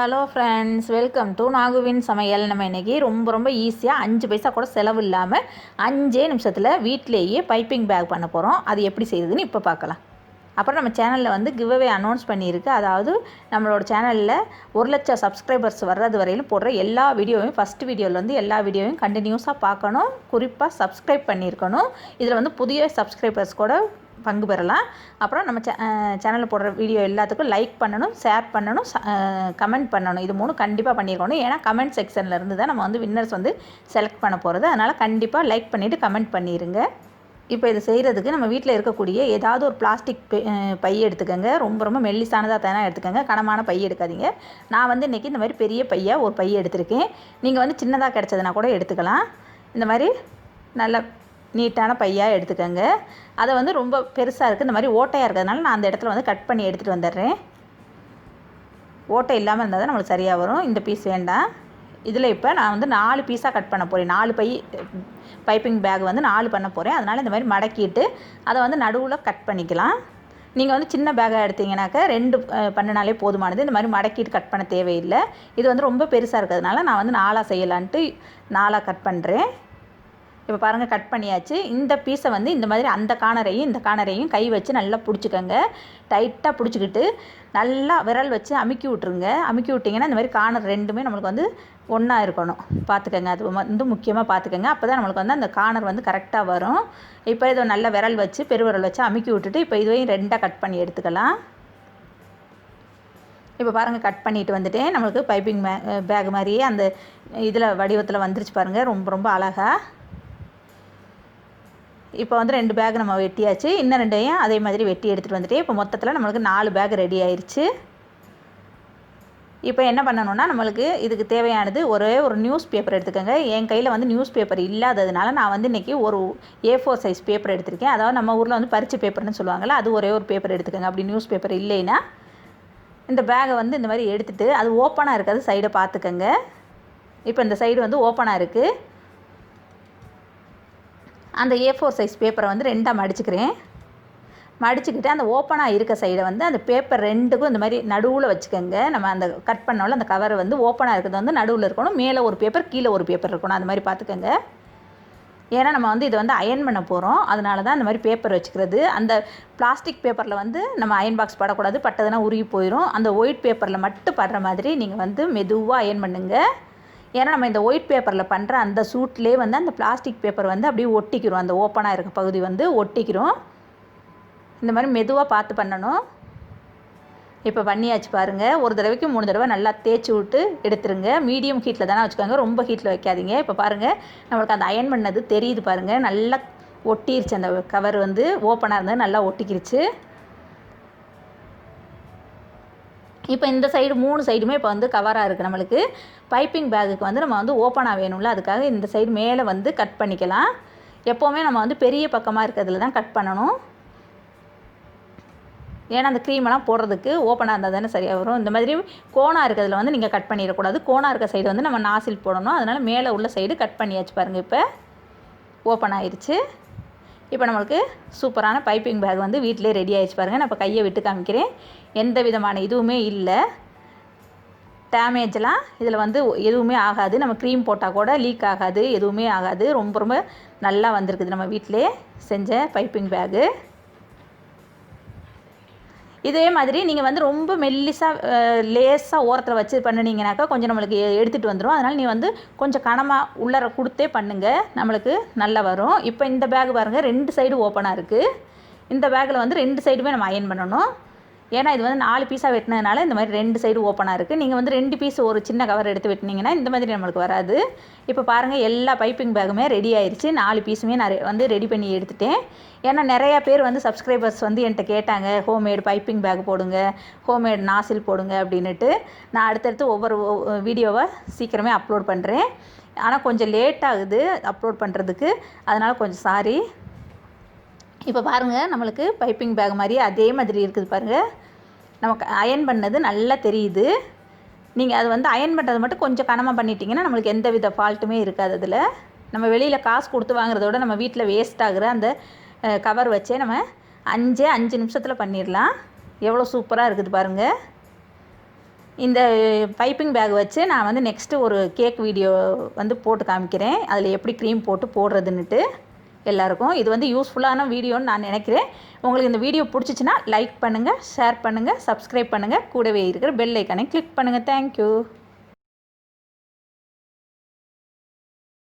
Hello friends, welcome to நாகுவின் சமையல். நம்ம இன்றைக்கி ரொம்ப ஈஸியாக 5 பைசா கூட செலவு இல்லாமல் 5 நிமிஷத்தில் வீட்டிலேயே பைப்பிங் பேக் பண்ண போகிறோம். அது எப்படி செய்யுதுன்னு இப்போ பார்க்கலாம். அப்புறம் நம்ம சேனலில் வந்து கிவ்அவே அனௌன்ஸ் பண்ணியிருக்கு. அதாவது நம்மளோட சேனலில் 1,00,000 சப்ஸ்கிரைபர்ஸ் வர்றது வரையிலும் போடுற எல்லா வீடியோவையும் ஃபஸ்ட் வீடியோவில் எல்லா வீடியோவையும் கண்டினியூஸாக பார்க்கணும். குறிப்பாக சப்ஸ்கிரைப் பண்ணியிருக்கணும். இதில் வந்து புதிய சப்ஸ்கிரைபர்ஸ் கூட பங்கு பெறலாம். அப்புறம் நம்ம சேனலில் போடுற வீடியோ எல்லாத்துக்கும் லைக் பண்ணணும், ஷேர் பண்ணணும், கமெண்ட் பண்ணணும். இது 3 கண்டிப்பாக பண்ணியிருக்கணும். ஏன்னா கமெண்ட் செக்ஷனில் இருந்து தான் நம்ம வந்து வின்னர்ஸ் வந்து செலக்ட் பண்ண போகிறது. அதனால் கண்டிப்பாக லைக் பண்ணிவிட்டு கமெண்ட் பண்ணிடுங்க. இப்போ இது செய்கிறதுக்கு நம்ம வீட்டில் இருக்கக்கூடிய ஏதாவது ஒரு பிளாஸ்டிக் பை எடுத்துக்கோங்க. ரொம்ப மெல்லிசானதாக தானே எடுத்துக்கோங்க, கனமான பை எடுக்காதீங்க. நான் வந்து இன்றைக்கி இந்த மாதிரி பெரிய பையாக ஒரு பை எடுத்திருக்கேன். நீங்கள் வந்து சின்னதாக கிடச்சதுனா கூட எடுத்துக்கலாம். இந்த மாதிரி நல்ல நீட்டான பையாக எடுத்துக்கோங்க. அதை வந்து ரொம்ப பெருசாக இருக்குது, இந்த மாதிரி ஓட்டையாக இருக்கிறதுனால நான் அந்த இடத்துல வந்து கட் பண்ணி எடுத்துகிட்டு வந்துடுறேன். ஓட்டை இல்லாமல் இருந்தால் தான் நம்மளுக்கு சரியாக வரும். இந்த பீஸ் வேண்டாம். இதில் இப்போ நான் வந்து 4 பீஸாக கட் பண்ண போகிறேன். 4 பைப்பிங் பேக் வந்து 4 பண்ண போகிறேன். அதனால் இந்த மாதிரி மடக்கிட்டு அதை வந்து நடுவில் கட் பண்ணிக்கலாம். நீங்கள் வந்து சின்ன பேக்காக எடுத்தீங்கன்னாக்கா 2 பண்ணினாலே போதுமானது. இந்த மாதிரி மடக்கிட்டு கட் பண்ண தேவையில்லை. இது வந்து ரொம்ப பெருசாக இருக்கிறதுனால நான் வந்து 4 செய்யலான்ட்டு 4 கட் பண்ணுறேன். இப்போ பாருங்கள், கட் பண்ணியாச்சு. இந்த பீஸை வந்து இந்த மாதிரி அந்த கார்னரையும் இந்த கார்னரையும் கை வச்சு நல்லா பிடிச்சிக்கோங்க. டைட்டாக பிடிச்சிக்கிட்டு நல்லா விரல் வச்சு அமுக்கி விட்ருங்க. அமுக்கி விட்டிங்கன்னா இந்த மாதிரி கார்னர் ரெண்டுமே நம்மளுக்கு வந்து ஒன்றா இருக்கணும். பார்த்துக்கோங்க, அது வந்து முக்கியமாக பார்த்துக்கோங்க. அப்போ தான் நம்மளுக்கு வந்து அந்த கார்னர் வந்து கரெக்டாக வரும். இப்போ இதை நல்ல விரல் வச்சு பெருவிரல் வச்சு அமுக்கி விட்டுட்டு இப்போ இதுவையும் 2 கட் பண்ணி எடுத்துக்கலாம். இப்போ பாருங்கள், கட் பண்ணிட்டு வந்துட்டேன். நம்மளுக்கு பைப்பிங் பேக் மாதிரியே அந்த இதில் வடிவத்தில் வந்துருச்சு பாருங்கள், ரொம்ப அழகாக. இப்போ வந்து 2 பேக் நம்ம வெட்டியாச்சு. இன்னும் 2ஐயும் அதே மாதிரி வெட்டி எடுத்துகிட்டு வந்துட்டு இப்போ மொத்தத்தில் நம்மளுக்கு 4 பேக் ரெடி ஆயிடுச்சு. இப்போ என்ன பண்ணணுன்னா, நம்மளுக்கு இதுக்கு தேவையானது ஒரே ஒரு நியூஸ் பேப்பர் எடுத்துக்கோங்க. என் கையில் வந்து நியூஸ் பேப்பர் இல்லாததுனால நான் வந்து இன்றைக்கி ஒரு A4 சைஸ் பேப்பர் எடுத்திருக்கேன். அதாவது நம்ம ஊரில் வந்து பரிச்சு பேப்பர்னு சொல்லுவாங்கள்ல, அது ஒரே ஒரு பேப்பர் எடுத்துக்கோங்க. அப்படி நியூஸ் பேப்பர் இல்லைன்னா இந்த பேகை வந்து இந்த மாதிரி எடுத்துகிட்டு அது ஓப்பனாக இருக்காது, சைடை பார்த்துக்கோங்க. இப்போ இந்த சைடு வந்து ஓப்பனாக இருக்குது. அந்த A4 சைஸ் பேப்பரை வந்து 2ஆக மடிச்சுக்கிறேன். மடிச்சுக்கிட்டு அந்த ஓப்பனாக இருக்க சைடை வந்து அந்த பேப்பர் 2க்கும் இந்த மாதிரி நடுவில் வச்சுக்கோங்க. நம்ம அந்த கட் பண்ணோம்ல அந்த கவர் வந்து ஓப்பனாக இருக்கிறது வந்து நடுவில் இருக்கணும். மேலே ஒரு பேப்பர், கீழே ஒரு பேப்பர் இருக்கணும். அந்த மாதிரி பார்த்துக்கோங்க. ஏன்னா நம்ம வந்து இதை வந்து அயன் பண்ண போகிறோம். அதனால தான் அந்த மாதிரி பேப்பர் வச்சுக்கிறது. அந்த பிளாஸ்டிக் பேப்பரில் வந்து நம்ம அயன் பாக்ஸ் படக்கூடாது, பட்டதுன்னா உருகி போயிடும். அந்த ஒயிட் பேப்பரில் மட்டும் படுற மாதிரி நீங்கள் வந்து மெதுவாக அயன் பண்ணுங்கள். ஏன்னா நம்ம இந்த ஒயிட் பேப்பரில் பண்ணுற அந்த சூட்லேயே வந்து அந்த பிளாஸ்டிக் பேப்பர் வந்து அப்படியே ஒட்டிக்கிறோம். அந்த ஓப்பனாக இருக்க பகுதி வந்து ஒட்டிக்கிறோம். இந்த மாதிரி மெதுவாக பார்த்து பண்ணணும். இப்போ பண்ணியாச்சு பாருங்கள். ஒரு தடவைக்கு 3 தடவை நல்லா தேய்ச்சி விட்டு எடுத்துருங்க. மீடியம் ஹீட்டில் தானே வச்சுக்கோங்க, ரொம்ப ஹீட்டில் வைக்காதீங்க. இப்போ பாருங்கள், நம்மளுக்கு அந்த அயன் பண்ணது தெரியுது பாருங்கள். நல்லா ஒட்டிருச்சு. அந்த கவர் வந்து ஓப்பனாக இருந்தது நல்லா ஒட்டிக்கிருச்சு. இப்போ இந்த சைடு 3 சைடுமே இப்போ வந்து கவராக இருக்குது. நம்மளுக்கு பைப்பிங் பேக்குக்கு வந்து நம்ம வந்து ஓப்பனாக வேணும்ல, அதுக்காக இந்த சைடு மேலே வந்து கட் பண்ணிக்கலாம். எப்போவுமே நம்ம வந்து பெரிய பக்கமாக இருக்கிறதுல தான் கட் பண்ணணும். ஏன்னா அந்த க்ரீமெல்லாம் போடுறதுக்கு ஓப்பனாக இருந்தால் தானே சரியாக வரும். இந்த மாதிரி கோணாக இருக்கிறதுல வந்து நீங்கள் கட் பண்ணிடக்கூடாது. கோணாக இருக்க சைடு வந்து நம்ம நாசில் போடணும். அதனால் மேலே உள்ள சைடு கட் பண்ணியாச்சு பாருங்கள். இப்போ ஓப்பன் ஆயிடுச்சு. இப்போ நம்மளுக்கு சூப்பரான பைப்பிங் பேக் வந்து வீட்டிலே ரெடி ஆகிடுச்சு பாருங்கள். நான் இப்போ கையை விட்டு காமிக்கிறேன். எந்த விதமான இதுவுமே இல்லை, டேமேஜெலாம் இதில் வந்து எதுவுமே ஆகாது. நம்ம க்ரீம் போட்டால் கூட லீக் ஆகாது, எதுவுமே ஆகாது. ரொம்ப நல்லா வந்திருக்குது நம்ம வீட்டிலே செஞ்ச பைப்பிங் பேகு. இதே மாதிரி நீங்கள் வந்து ரொம்ப மெல்லிசாக லேஸாக ஓரத்தில் வச்சு பண்ணினீங்கனாக்கா கொஞ்சம் நம்மளுக்கு எடுத்துகிட்டு வந்துடும். அதனால் நீ வந்து கொஞ்சம் கனமாக உள்ளர கொடுத்தே பண்ணுங்கள், நம்மளுக்கு நல்லா வரும். இப்போ இந்த பேக் பாருங்கள், 2 சைடு ஓப்பனாக இருக்குது. இந்த பேக்கில் வந்து 2 சைடுமே நம்ம அயன் பண்ணணும். ஏன்னா இது வந்து 4 பீஸாக வெட்டினதுனால இந்த மாதிரி 2 சைடு ஓப்பனாக இருக்குது. நீங்கள் வந்து 2 பீஸ் ஒரு சின்ன கவர் எடுத்து வெட்டினீங்கன்னா இந்த மாதிரி நம்மளுக்கு வராது. இப்போ பாருங்கள், எல்லா பைப்பிங் பேக்குமே ரெடி ஆயிடுச்சு. 4 பீஸுமே நான் வந்து ரெடி பண்ணி எடுத்துட்டேன். ஏன்னா நிறையா பேர் வந்து சப்ஸ்கிரைபர்ஸ் வந்து என்கிட்ட கேட்டாங்க, ஹோம்மேட் பைப்பிங் பேக் போடுங்க, ஹோம்மேட் நாசில் போடுங்க அப்படின்ட்டு. நான் அடுத்தடுத்து ஒவ்வொரு வீடியோவை சீக்கிரமே அப்லோட் பண்ணுறேன். ஆனால் கொஞ்சம் லேட் ஆகுது அப்லோட் பண்ணுறதுக்கு, அதனால் கொஞ்சம் சாரி. இப்போ பாருங்கள், நம்மளுக்கு பைப்பிங் பேக் மாதிரி அதே மாதிரி இருக்குது பாருங்கள். நமக்கு அயன் பண்ணது நல்லா தெரியுது. நீங்கள் அது வந்து அயன் பண்ணுறது மட்டும் கொஞ்சம் கனமாக பண்ணிட்டீங்கன்னா நம்மளுக்கு எந்த வித ஃபால்ட்டுமே இருக்காது. அதில் நம்ம வெளியில் காசு கொடுத்து வாங்குறதோட நம்ம வீட்டில் வேஸ்ட் ஆகுற அந்த கவர் வச்சே நம்ம 5 நிமிஷத்தில் பண்ணிடலாம். எவ்வளோ சூப்பராக இருக்குது பாருங்கள். இந்த பைப்பிங் பேக் வச்சு நான் வந்து நெக்ஸ்ட்டு ஒரு கேக் வீடியோ வந்து போட்டு காமிக்கிறேன். அதில் எப்படி க்ரீம் போட்டு போடுறதுன்னுட்டு எல்லாருக்கும். இது வந்து யூஸ்ஃபுல்லான வீடியோன்னு நான் நினைக்கிறேன். உங்களுக்கு இந்த வீடியோ பிடிச்சிச்சின்னா லைக் பண்ணுங்கள், ஷேர் பண்ணுங்கள், சப்ஸ்கிரைப் பண்ணுங்கள். கூடவே இருக்கிற பெல் ஐக்கானை கிளிக் பண்ணுங்கள். தேங்க்யூ.